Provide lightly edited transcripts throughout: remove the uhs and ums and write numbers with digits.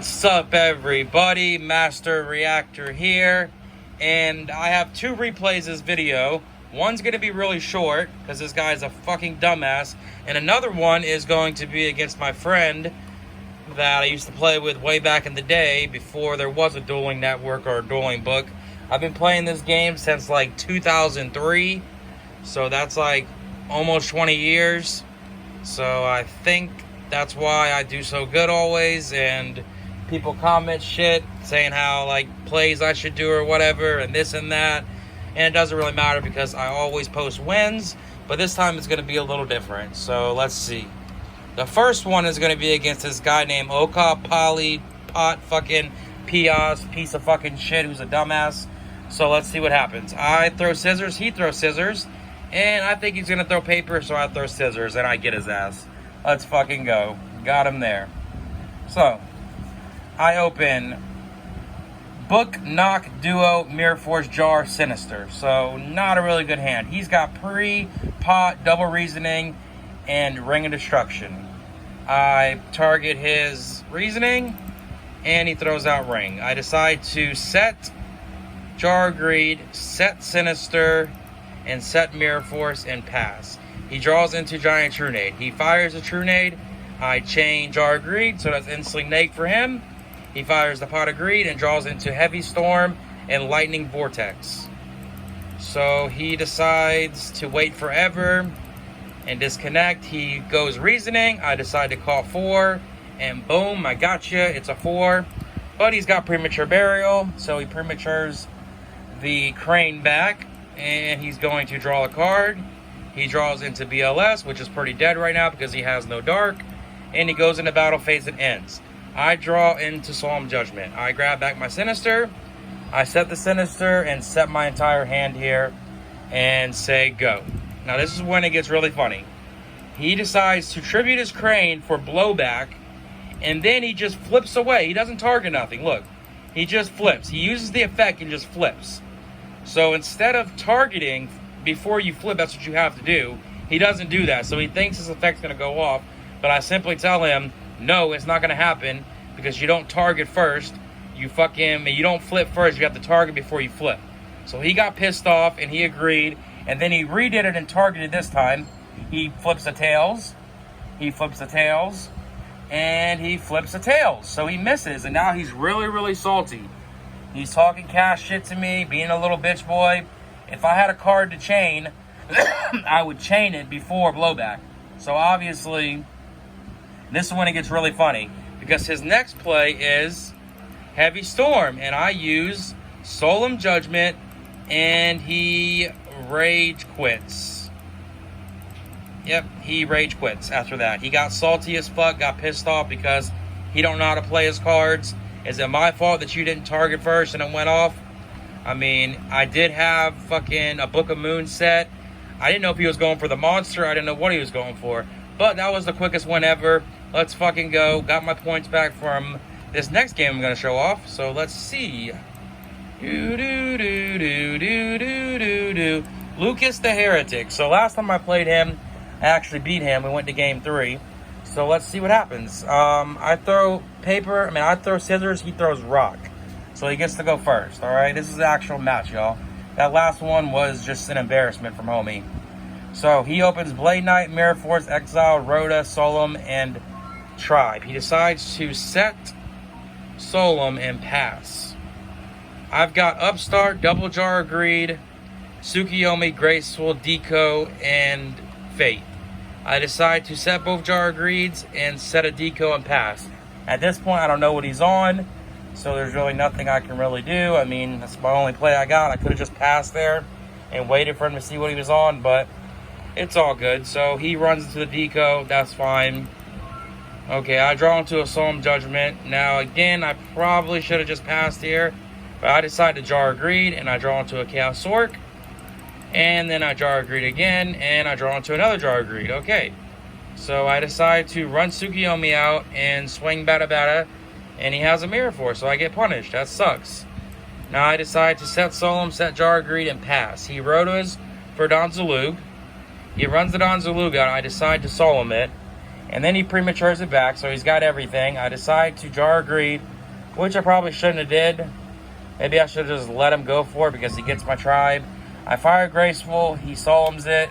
What's up, everybody? Master Reactor here, and I have two replays of this video. One's going to be really short because this guy's a fucking dumbass, and another one is going to be against my friend that I used to play with way back in the day before there was a dueling network or a dueling book. I've been playing this game since like 2003, so that's like almost 20 years. So I think that's why I do so good always, and people comment shit saying how like plays I should do or whatever and this and that, and it doesn't really matter because I always post wins, but this time it's going to be a little different. So let's see. The first one is going to be against this guy named Oka Poly Pot fucking Pias piece of fucking shit who's a dumbass. So let's see what happens. I throw scissors, he throws scissors, and I think he's going to throw paper, so I throw scissors and I get his ass. Let's fucking go. Got him there. So I open Book, Knock, Duo, Mirror Force, Jar, Sinister. So not a really good hand. He's got Pre, Pot, Double Reasoning, and Ring of Destruction. I target his Reasoning, and he throws out Ring. I decide to set Jar Greed, set Sinister, and set Mirror Force, and pass. He draws into Giant Trunade. He fires a Trunade. I chain Jar Greed, so that's instantly neg for him. He fires the Pot of Greed and draws into Heavy Storm and Lightning Vortex. So he decides to wait forever and disconnect. He goes Reasoning. I decide to call 4, and boom, I gotcha. It's a 4. But he's got Premature Burial, so he prematures the Crane back, and he's going to draw a card. He draws into BLS, which is pretty dead right now because he has no dark, and he goes into battle phase and ends. I draw into Solemn Judgment. I grab back my Sinister. I set the Sinister and set my entire hand here and say go. Now this is when it gets really funny. He decides to tribute his Crane for blowback, and then he just flips away. He doesn't target nothing. Look, he just flips. He uses the effect and just flips. So instead of targeting before you flip, that's what you have to do. He doesn't do that, so he thinks his effect's going to go off, but I simply tell him, no, it's not going to happen because you don't target first. You don't flip first. You have to target before you flip. So he got pissed off, and he agreed, and then he redid it and targeted this time. He flips the tails. He flips the tails, and he flips the tails. So he misses, and now he's really, really salty. He's talking cash shit to me, being a little bitch boy. If I had a card to chain, I would chain it before blowback. So obviously, this is when it gets really funny, because his next play is Heavy Storm, and I use Solemn Judgment, and he rage quits. Yep, he rage quits after that. He got salty as fuck, got pissed off because he don't know how to play his cards. Is it my fault that you didn't target first and it went off? I mean, I did have fucking a Book of Moon set. I didn't know if he was going for the monster. I didn't know what he was going for. But that was the quickest win ever. Let's fucking go. Got my points back from this next game I'm going to show off. So let's see. LucasTheHeretic. So last time I played him, I actually beat him. We went to game 3. So let's see what happens. I throw scissors. He throws rock. So he gets to go first, all right? This is the actual match, y'all. That last one was just an embarrassment from homie. So he opens Blade Knight, Mirror Force, Exile, Rhoda, Solemn, and Tribe. He decides to set Solemn and pass. I've got Upstart, Double Jar of Greed, Tsukiyomi, Graceful, Deco, and Fate. I decide to set both Jar of Greeds and set a Deco and pass. At this point, I don't know what he's on, so there's really nothing I can really do. I mean, that's my only play I got. I could have just passed there and waited for him to see what he was on, but it's all good. So he runs into the Deco. That's fine. Okay, I draw into a Solemn Judgment. Now, again, I probably should have just passed here, but I decide to Jar of Greed, and I draw into a Chaos Orc. And then I Jar of Greed again, and I draw into another Jar of Greed. Okay, so I decide to run Tsukiyomi out and swing Bada Bada, and he has a Mirror Force, so I get punished. That sucks. Now I decide to set Solemn, set Jar of Greed, and pass. He Rhodas for Donzalug. He runs the Donzalug out. I decide to Solemn it, And then he prematures it back, so he's got everything. I decide to Jar Greed, which I probably shouldn't have did. Maybe I should have just let him go for it because he gets my tribe. I fire Graceful, he solemns it,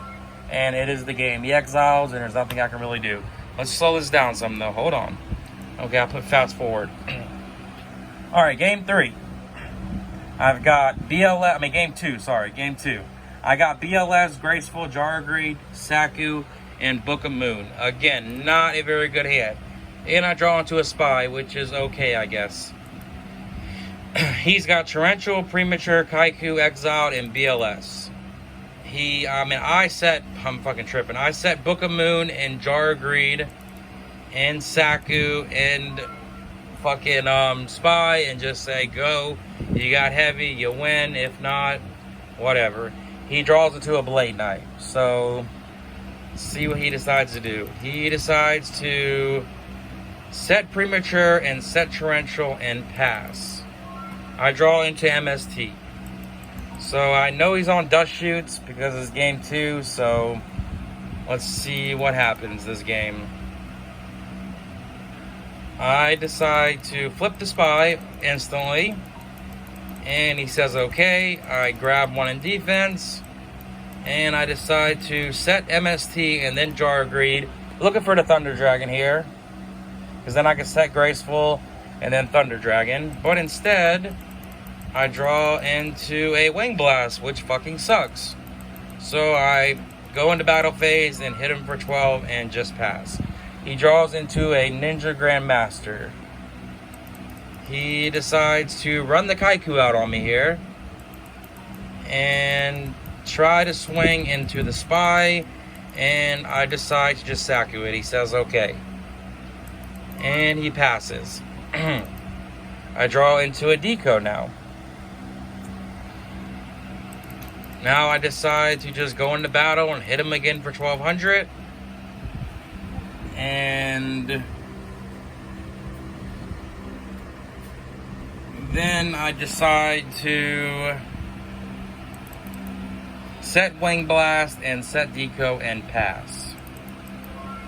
and it is the game. He exiles, and there's nothing I can really do. Let's slow this down some, though. Hold on. Okay, I'll put fast forward. Alright, game 3. I've got game 2, sorry, game 2. I got BLS, Graceful, Jar Greed, Saku, and Book of Moon. Again, not a very good hand. And I draw into a Spy, which is okay, I guess. He's got Torrential, Premature, Kaiku, Exiled, and BLS. I'm fucking tripping. I set Book of Moon and Jar Greed and Saku and fucking Spy and just say, go. You got heavy, you win. If not, whatever. He draws into a Blade Knight. So, see what he decides to do. He decides to set Premature and set Torrential and pass. I draw into MST. So I know he's on Dust Shoots because it's game 2. So let's see what happens this game. I decide to flip the Spy instantly. And he says okay. I grab one in defense. And I decide to set MST and then Jar Greed. Looking for the Thunder Dragon here. Because then I can set Graceful and then Thunder Dragon. But instead, I draw into a Wing Blast, which fucking sucks. So I go into battle phase and hit him for 12 and just pass. He draws into a Ninja Grandmaster. He decides to run the Kaiku out on me here. And try to swing into the Spy. And I decide to just Saku it. He says okay. And he passes. I draw into a Deco now. Now I decide to just go into battle and hit him again for 1200. And then I decide to set Wing Blast and set Deco and pass.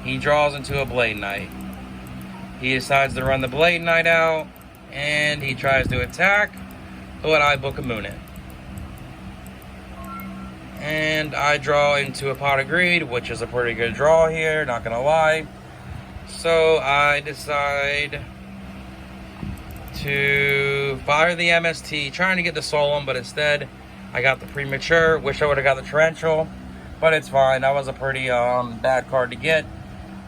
He draws into a Blade Knight. He decides to run the Blade Knight out, and he tries to attack, but I Book of Moon it. And I draw into a Pot of Greed, which is a pretty good draw here, not gonna lie. So I decide to fire the MST, trying to get the Solemn, but instead I got the Premature. Wish I would have got the Torrential, but it's fine. That was a pretty bad card to get,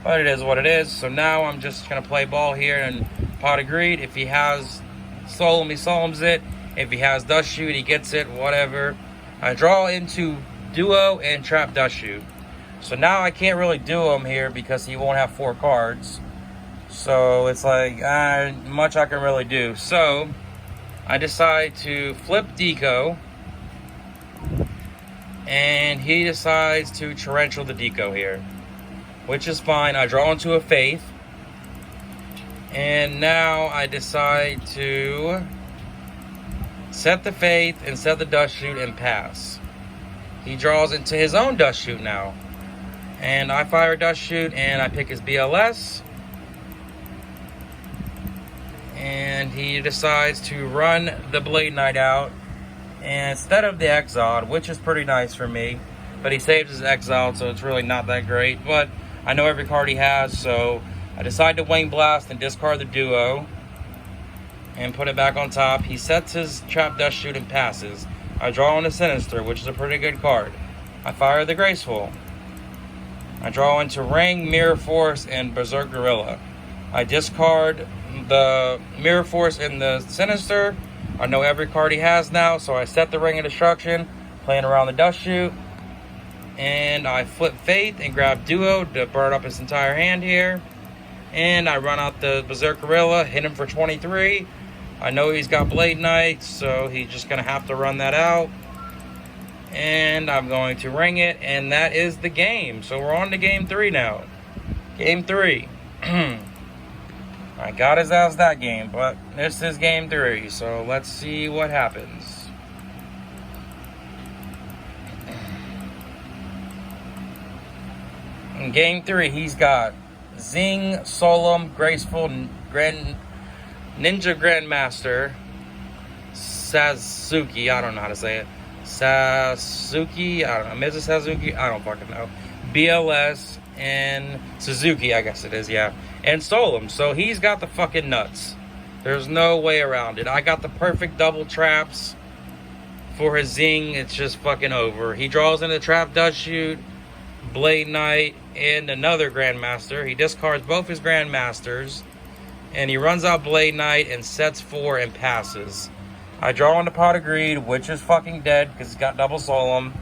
but it is what it is. So now I'm just gonna play ball here and Pot of Greed. If he has Solemn, he Solemns it. If he has Dust Shoot, he gets it, whatever. I draw into Duo and Trap Dust Shoot. So now I can't really do him here because he won't have 4 cards. So it's like, much I can really do. So I decide to flip Deco. And he decides to Torrential the Deco here, which is fine. I draw into a Faith. And now I decide to set the Faith and set the Dust Shoot and pass. He draws into his own Dust Shoot now. And I fire Dust Shoot and I pick his BLS. And he decides to run the Blade Knight out. And instead of the Exiled, which is pretty nice for me, but he saves his Exiled, so it's really not that great. But I know every card he has, so I decide to Wing Blast and discard the Duo and put it back on top. He sets his Trap Dust Shoot and passes. I draw on a Sinister, which is a pretty good card. I fire the Graceful. I draw into Ring, Mirror Force, and Berserk Gorilla. I discard the Mirror Force and the Sinister. I know every card he has now, so I set the Ring of Destruction, playing around the Dust Shoot. And I flip Faith and grab Duo to burn up his entire hand here. And I run out the Berserk Gorilla, hit him for 23. I know he's got Blade Knight, so he's just going to have to run that out. And I'm going to ring it, and that is the game. So we're on to game 3 now. Game 3. I got his ass that game, but this is game 3, so let's see what happens. In game 3, he's got Zing, Solemn, Graceful, Ninja Grandmaster, Sasuke, I don't know how to say it. Sasuke, I don't know. Mrs. Sasuke, I don't fucking know. BLS and Suzuki, I guess it is, yeah. And Solemn. So he's got the fucking nuts. There's no way around it. I got the perfect double traps for his Zing. It's just fucking over. He draws into the trap, does shoot, Blade Knight, and another Grandmaster. He discards both his Grandmasters, and he runs out Blade Knight and sets 4 and passes. I draw on the Pot of Greed, which is fucking dead because he's got double Solemn.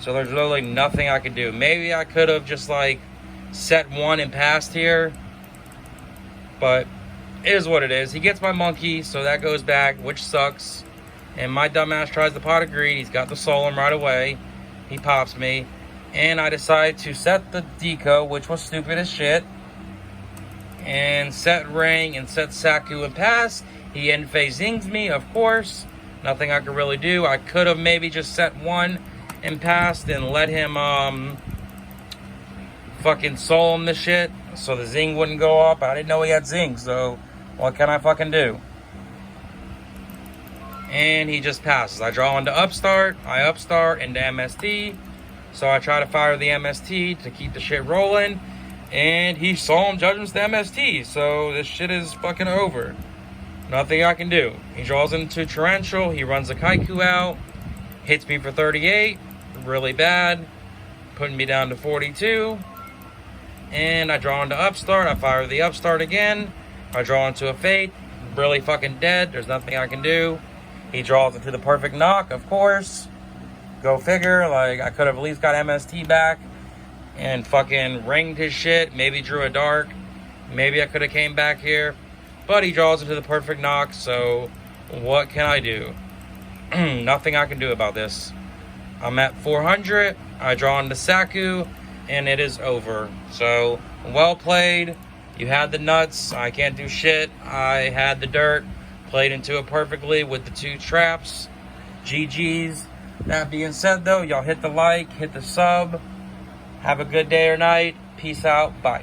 So there's literally nothing I could do. Maybe I could have just like set 1 and passed here, but it is what it is. He gets my monkey, so that goes back, which sucks. And my dumbass tries the Pot of Greed. He's got the Solemn right away. He pops me. And I decide to set the Deco, which was stupid as shit. And set Ring and set Saku and pass. He end phase zings me, of course. Nothing I could really do. I could have maybe just set 1 and passed and let him fucking Solemn the shit so the Zing wouldn't go up. I didn't know he had Zing, so what can I fucking do? And he just passes. I draw into Upstart. I Upstart into MST. So I try to fire the MST to keep the shit rolling. And he Solemn Judgments the MST. So this shit is fucking over. Nothing I can do. He draws into Torrential. He runs a Kaiku out. Hits me for 38. Really bad. Putting me down to 42. And I draw into Upstart. I fire the Upstart again. I draw into a Fate. Really fucking dead. There's nothing I can do. He draws into the perfect knock, of course. Go figure. Like, I could have at least got MST back and fucking ringed his shit. Maybe drew a dark. Maybe I could have came back here. But he draws into the perfect knock, so what can I do? Nothing I can do about this. I'm at 400. I draw into Saku, and it is over. So, well played. You had the nuts. I can't do shit. I had the dirt. Played into it perfectly with the 2 traps. GG's. That being said, though, y'all hit the like, hit the sub. Have a good day or night. Peace out. Bye.